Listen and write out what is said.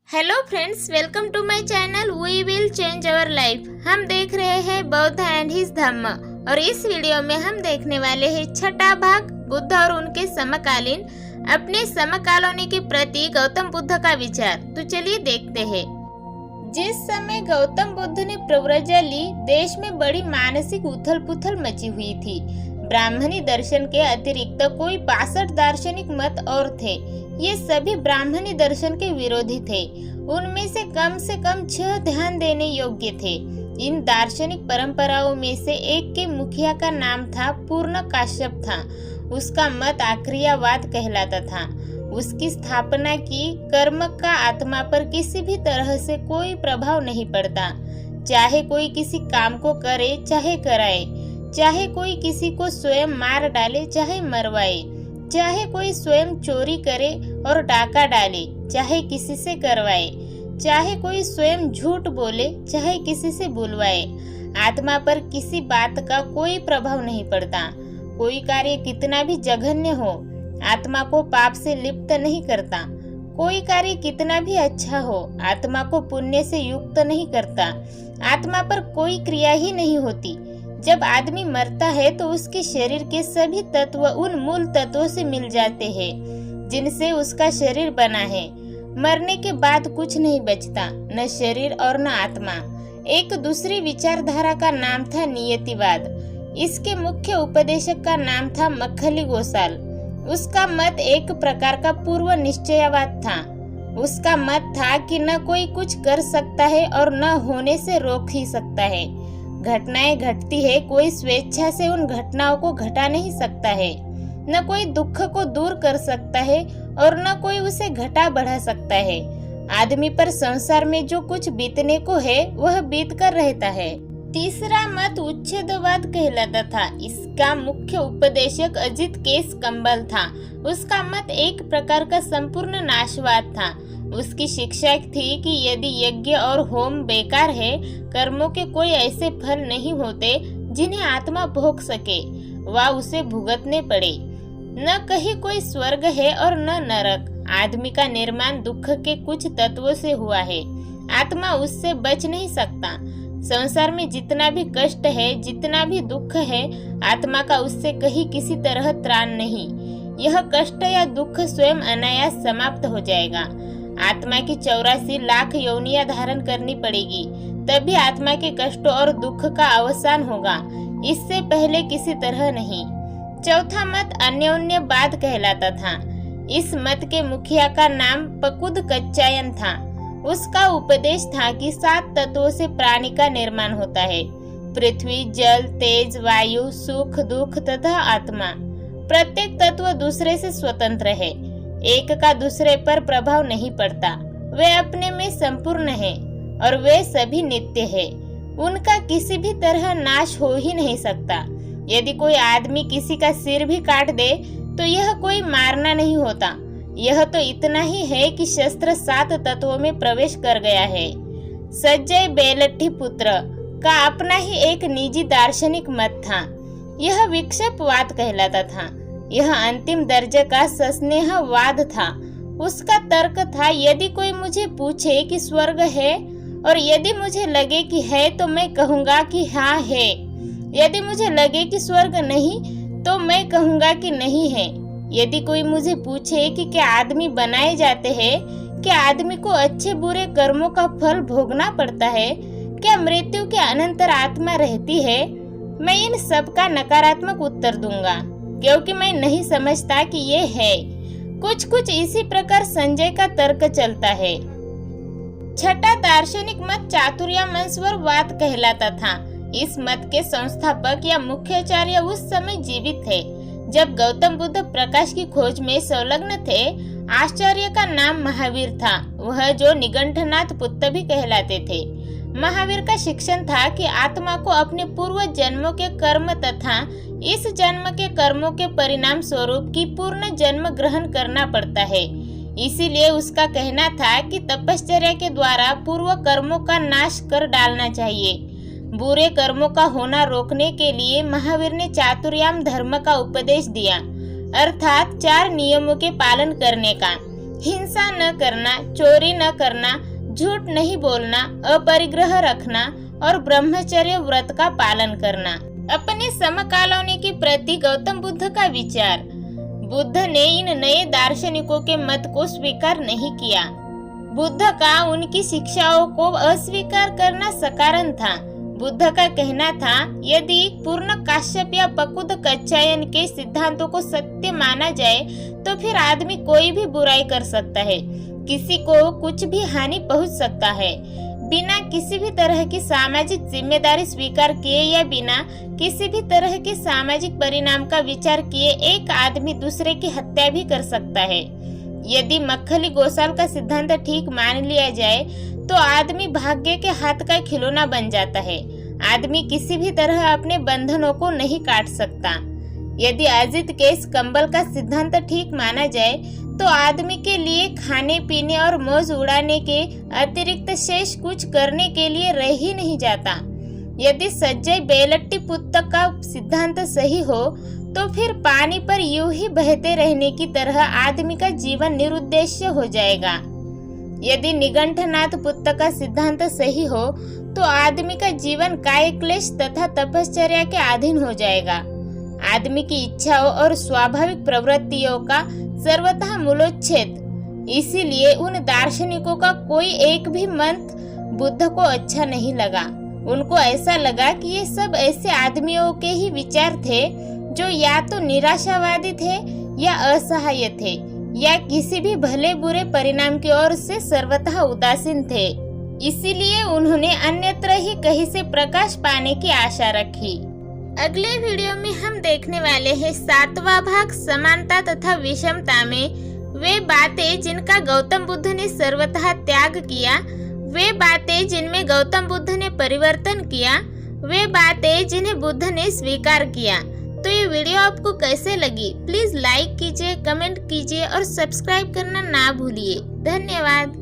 Hello friends, welcome to my channel we will change our life. हम देख रहे हैं बौद्ध एंड हिज धम्म और इस वीडियो में हम देखने वाले हैं छठा भाग बुद्ध और उनके समकालीन अपने समकालीन के प्रति गौतम बुद्ध का विचार। तो चलिए देखते हैं। जिस समय गौतम बुद्ध ने प्रव्रजा ली, देश में बड़ी मानसिक उथल पुथल मची हुई थी। ब्राह्मणी दर्शन के अतिरिक्त कोई 62 दार्शनिक मत और थे। ये सभी ब्राह्मणी दर्शन के विरोधी थे। उनमें से कम 6 ध्यान देने योग्य थे। इन दार्शनिक परंपराओं में से एक के मुखिया का नाम था पूर्ण काश्यप था। उसका मत आक्रियावाद कहलाता था। उसकी स्थापना की कर्म का आत्मा पर किसी भी तरह से कोई प्रभाव नहीं पड़ता। चाहे कोई किसी काम को करे चाहे कराए, चाहे कोई किसी को स्वयं मार डाले चाहे मरवाए, चाहे कोई स्वयं चोरी करे और डाका डाले चाहे किसी से करवाए, चाहे कोई स्वयं झूठ बोले चाहे किसी से बुलवाए, आत्मा पर किसी बात का कोई प्रभाव नहीं पड़ता। कोई कार्य कितना भी जघन्य हो, आत्मा को पाप से लिप्त नहीं करता। कोई कार्य कितना भी अच्छा हो, आत्मा को पुण्य से युक्त नहीं करता। आत्मा पर कोई क्रिया ही नहीं होती। जब आदमी मरता है तो उसके शरीर के सभी तत्व उन मूल तत्वों से मिल जाते हैं जिनसे उसका शरीर बना है। मरने के बाद कुछ नहीं बचता, न शरीर और न आत्मा। एक दूसरी विचारधारा का नाम था नियतिवाद। इसके मुख्य उपदेशक का नाम था मक्खली गोसाल। उसका मत एक प्रकार का पूर्व निश्चयवाद था। उसका मत था कि न कोई कुछ कर सकता है और न होने से रोक ही सकता है। घटनाएं घटती है, कोई स्वेच्छा से उन घटनाओं को घटा नहीं सकता है। न कोई दुख को दूर कर सकता है और न कोई उसे घटा बढ़ा सकता है। आदमी पर संसार में जो कुछ बीतने को है वह बीत कर रहता है। तीसरा मत उच्छेदवाद कहलाता था। इसका मुख्य उपदेशक अजित केस कंबल था। उसका मत एक प्रकार का संपूर्ण नाशवाद था। उसकी शिक्षा थी कि यदि यज्ञ और होम बेकार है, कर्मों के कोई ऐसे फल नहीं होते जिन्हें आत्मा भोग सके व उसे भुगतने पड़े। न कहीं कोई स्वर्ग है और न नरक। आदमी का निर्माण दुख के कुछ तत्वों से हुआ है। आत्मा उससे बच नहीं सकता। संसार में जितना भी कष्ट है, जितना भी दुख है, आत्मा का उससे कहीं किसी तरह त्राण नहीं। यह कष्ट या दुख स्वयं अनायास समाप्त हो जाएगा। आत्मा की 84 लाख योनियां धारण करनी पड़ेगी, तभी आत्मा के कष्टों और दुख का अवसान होगा। इससे पहले किसी तरह नहीं। चौथा मत अन्योन्यवाद कहलाता था। इस मत के मुखिया का नाम पकुद कच्चायन था। उसका उपदेश था कि 7 तत्वों से प्राणी का निर्माण होता है: पृथ्वी, जल, तेज, वायु, सुख, दुख तथा आत्मा। प्रत्येक तत्व दूसरे से स्वतंत्र है। एक का दूसरे पर प्रभाव नहीं पड़ता। वे अपने में संपूर्ण हैं और वे सभी नित्य है। उनका किसी भी तरह नाश हो ही नहीं सकता। यदि कोई आदमी किसी का सिर भी काट दे तो यह कोई मारना नहीं होता। यह तो इतना ही है कि शस्त्र 7 तत्वों में प्रवेश कर गया है। सज्जय बेलट्ठी पुत्र का अपना ही एक निजी दार्शनिक मत था। यह विक्षेपवाद कहलाता था। यह अंतिम दर्जे का सस्नेहवाद था। उसका तर्क था, यदि कोई मुझे पूछे कि स्वर्ग है और यदि मुझे लगे कि है तो मैं कहूँगा कि हाँ है। यदि मुझे लगे कि स्वर्ग नहीं तो मैं कहूँगा कि नहीं है। यदि कोई मुझे पूछे कि क्या आदमी बनाए जाते हैं, क्या आदमी को अच्छे बुरे कर्मों का फल भोगना पड़ता है, क्या मृत्यु के अनंतर आत्मा रहती है, मैं इन सब का नकारात्मक उत्तर दूंगा, क्योंकि मैं नहीं समझता कि ये है। कुछ इसी प्रकार संजय का तर्क चलता है। छठा दार्शनिक मत चातुर्यमनस्वरवाद कहलाता था। इस मत के संस्थापक या मुख्याचार्य उस समय जीवित थे जब गौतम बुद्ध प्रकाश की खोज में संलग्न थे। आचार्य का नाम महावीर था, वह जो निगंठनाथ पुत्र भी कहलाते थे। महावीर का शिक्षण था कि आत्मा को अपने पूर्व जन्मों के कर्म तथा इस जन्म के कर्मों के परिणाम स्वरूप की पूर्ण जन्म ग्रहण करना पड़ता है। इसीलिए उसका कहना था कि तपश्चर्या के द्वारा पूर्व कर्मों का नाश कर डालना चाहिए। बुरे कर्मों का होना रोकने के लिए महावीर ने चातुर्याम धर्म का उपदेश दिया, अर्थात 4 नियमों के पालन करने का। हिंसा न करना, चोरी न करना, झूठ नहीं बोलना, अपरिग्रह रखना और ब्रह्मचर्य व्रत का पालन करना। अपने समकालीनों के प्रति गौतम बुद्ध का विचार। बुद्ध ने इन नए दार्शनिकों के मत को स्वीकार नहीं किया। बुद्ध का उनकी शिक्षाओं को अस्वीकार करना सकारण था। बुद्ध का कहना था, यदि पूर्ण काश्यप या पकुद कच्छायन के सिद्धांतों को सत्य माना जाए तो फिर आदमी कोई भी बुराई कर सकता है, किसी को कुछ भी हानि पहुंच सकता है। बिना किसी भी तरह की सामाजिक जिम्मेदारी स्वीकार किए या बिना किसी भी तरह के सामाजिक परिणाम का विचार किए एक आदमी दूसरे की हत्या भी कर सकता है। यदि मक्खली गोसाल का सिद्धांत ठीक मान लिया जाए तो आदमी भाग्य के हाथ का खिलौना बन जाता है। आदमी किसी भी तरह अपने बंधनों को नहीं काट सकता। यदि अजित केस कंबल का सिद्धांत ठीक माना जाए तो आदमी के लिए खाने पीने और मौज उड़ाने के अतिरिक्त शेष कुछ करने के लिए रह ही नहीं जाता। यदि सज्जय बेलट्टी पुस्तक का सिद्धांत सही हो तो फिर पानी पर यूं ही बहते रहने की तरह आदमी का जीवन निरुद्देश्य हो जाएगा। यदि निगंठनाथ पुस्तक का सिद्धांत सही हो तो आदमी का जीवन कायक्लेश तथा तपश्चर्या के अधीन हो जाएगा। आदमी की इच्छाओं और स्वाभाविक प्रवृत्तियों का सर्वथा मूलोच्छेद। इसीलिए उन दार्शनिकों का कोई एक भी मंत्र बुद्ध को अच्छा नहीं लगा। उनको ऐसा लगा कि ये सब ऐसे आदमियों के ही विचार थे जो या तो निराशावादी थे या असहाय थे या किसी भी भले बुरे परिणाम की ओर से सर्वथा उदासीन थे। इसीलिए उन्होंने अन्यत्र ही कहीं से प्रकाश पाने की आशा रखी। अगले वीडियो में हम देखने वाले हैं 7वां भाग समानता तथा विषमता में वे बातें जिनका गौतम बुद्ध ने सर्वथा त्याग किया, वे बातें जिनमें गौतम बुद्ध ने परिवर्तन किया, वे बातें जिन्हें बुद्ध ने स्वीकार किया। तो ये वीडियो आपको कैसे लगी? प्लीज लाइक कीजिए, कमेंट कीजिए और सब्सक्राइब करना ना भूलिए। धन्यवाद।